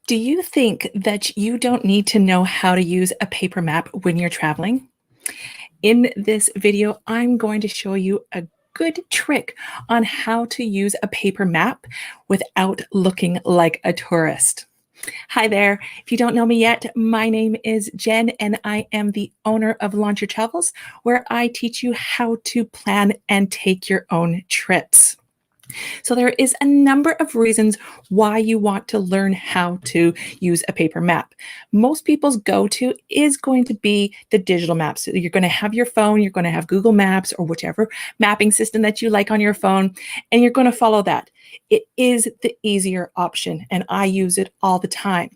Do you think that you don't need to know how to use a paper map when you're traveling? In this video, I'm going to show you a good trick on how to use a paper map without looking like a tourist. Hi there. If you don't know me yet, my name is Jen and I am the owner of Launch Your Travels, where I teach you how to plan and take your own trips. So there is a number of reasons why you want to learn how to use a paper map. Most people's go-to is going to be the digital maps. So you're going to have your phone, you're going to have Google Maps or whichever mapping system that you like on your phone, and you're going to follow that. It is the easier option, and I use it all the time.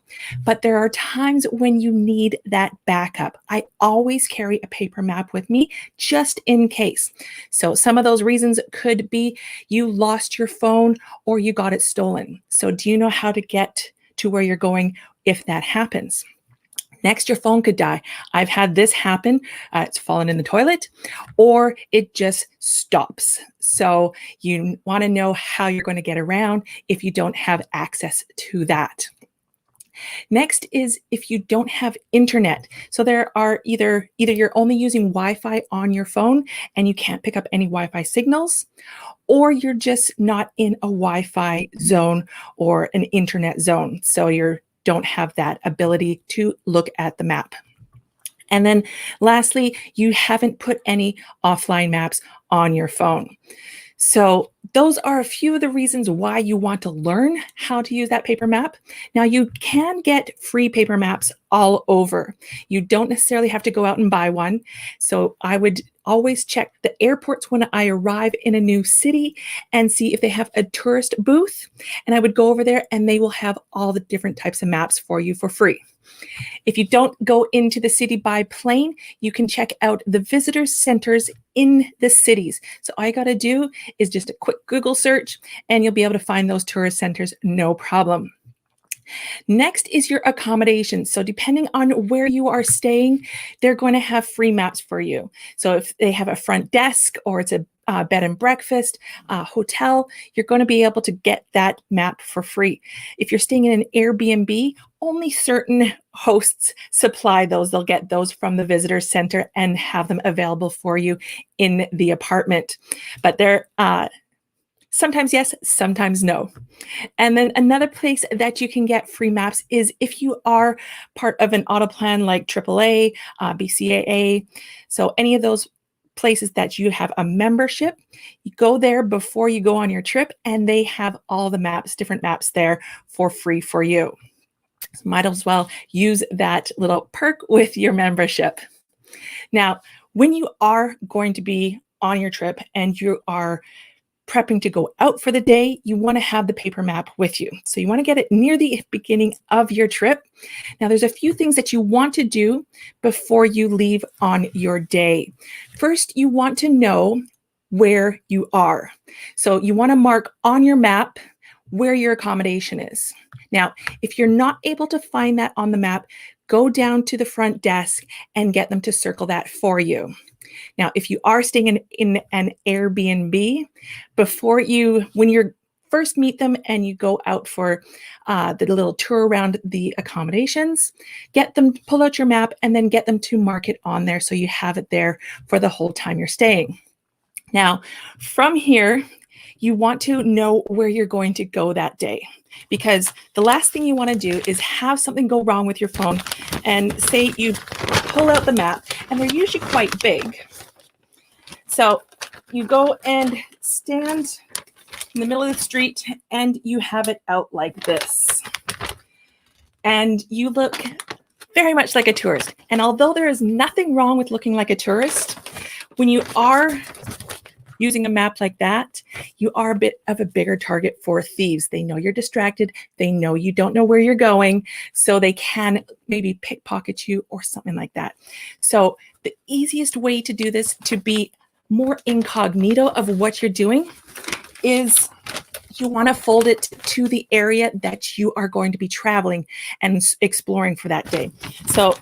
But there are times when you need that backup. I always carry a paper map with me just in case. So some of those reasons could be you lost your phone or you got it stolen. So do you know how to get to where you're going if that happens? Next, your phone could die. I've had this happen. It's fallen in the toilet or it just stops. So you want to know how you're going to get around if you don't have access to that. Next is if you don't have internet. So there are either you're only using Wi-Fi on your phone and you can't pick up any Wi-Fi signals, or you're just not in a Wi-Fi zone or an internet zone. So you don't have that ability to look at the map. And then lastly, you haven't put any offline maps on your phone. So those are a few of the reasons why you want to learn how to use that paper map. Now you can get free paper maps all over. You don't necessarily have to go out and buy one. So I would always check the airports when I arrive in a new city and see if they have a tourist booth. And I would go over there and they will have all the different types of maps for you for free. If you don't go into the city by plane, you can check out the visitor centers in the cities. So all you got to do is just a quick Google search and you'll be able to find those tourist centers, no problem. Next is your accommodation. So depending on where you are staying, they're going to have free maps for you. So if they have a front desk or it's a bed and breakfast, hotel, you're going to be able to get that map for free. If you're staying in an Airbnb, only certain hosts supply those. They'll get those from the visitor center and have them available for you in the apartment. But they're sometimes yes, sometimes no. And then another place that you can get free maps is if you are part of an auto plan like AAA, BCAA. So any of those places that you have a membership, you go there before you go on your trip and they have all the maps, different maps there for free for you. So might as well use that little perk with your membership. Now, when you are going to be on your trip and you are prepping to go out for the day, you want to have the paper map with you. So you want to get it near the beginning of your trip. Now, there's a few things that you want to do before you leave on your day. First, you want to know where you are. So you want to mark on your map where your accommodation is. Now, if you're not able to find that on the map, go down to the front desk and get them to circle that for you. Now, if you are staying in an Airbnb, when you first meet them and you go out for the little tour around the accommodations, get them to pull out your map and then get them to mark it on there so you have it there for the whole time you're staying. Now, from here, you want to know where you're going to go that day, because the last thing you want to do is have something go wrong with your phone and say you pull out the map, and they're usually quite big. So you go and stand in the middle of the street and you have it out like this. And you look very much like a tourist. And although there is nothing wrong with looking like a tourist, when you are using a map like that, you are a bit of a bigger target for thieves. They know you're distracted. They know you don't know where you're going, so they can maybe pickpocket you or something like that. So the easiest way to do this, to be more incognito of what you're doing, is you want to fold it to the area that you are going to be traveling and exploring for that day. So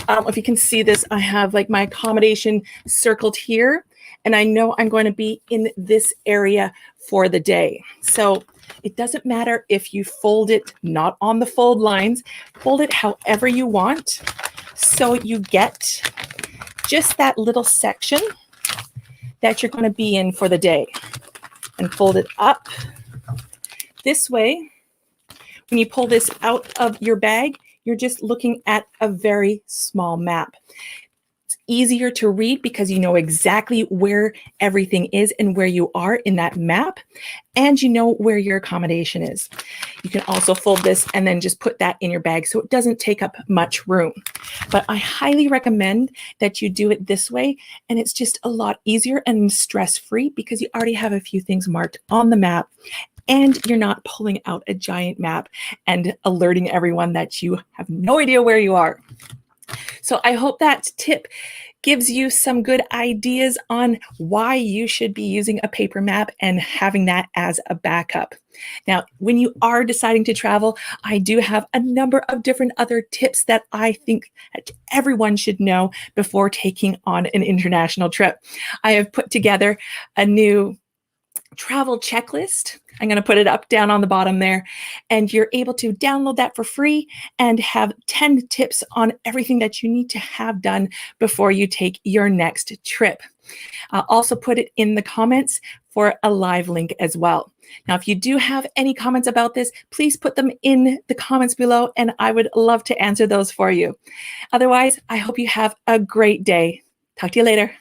if you can see this, I have like my accommodation circled here. and I know I'm going to be in this area for the day. So it doesn't matter if you fold it not on the fold lines, fold it however you want. So you get just that little section that you're going to be in for the day, and fold it up this way. When you pull this out of your bag, you're just looking at a very small map. It's easier to read because you know exactly where everything is and where you are in that map, and you know where your accommodation is. You can also fold this and then just put that in your bag so it doesn't take up much room. But I highly recommend that you do it this way, and it's just a lot easier and stress-free because you already have a few things marked on the map, and you're not pulling out a giant map and alerting everyone that you have no idea where you are. So I hope that tip gives you some good ideas on why you should be using a paper map and having that as a backup. Now, when you are deciding to travel, I do have a number of different other tips that I think that everyone should know before taking on an international trip. I have put together a new travel checklist. I'm going to put it up down on the bottom there, and you're able to download that for free and have 10 tips on everything that you need to have done before you take your next trip. I'll also put it in the comments for a live link as well. Now, if you do have any comments about this, please put them in the comments below, and I would love to answer those for you. Otherwise, I hope you have a great day. Talk to you later.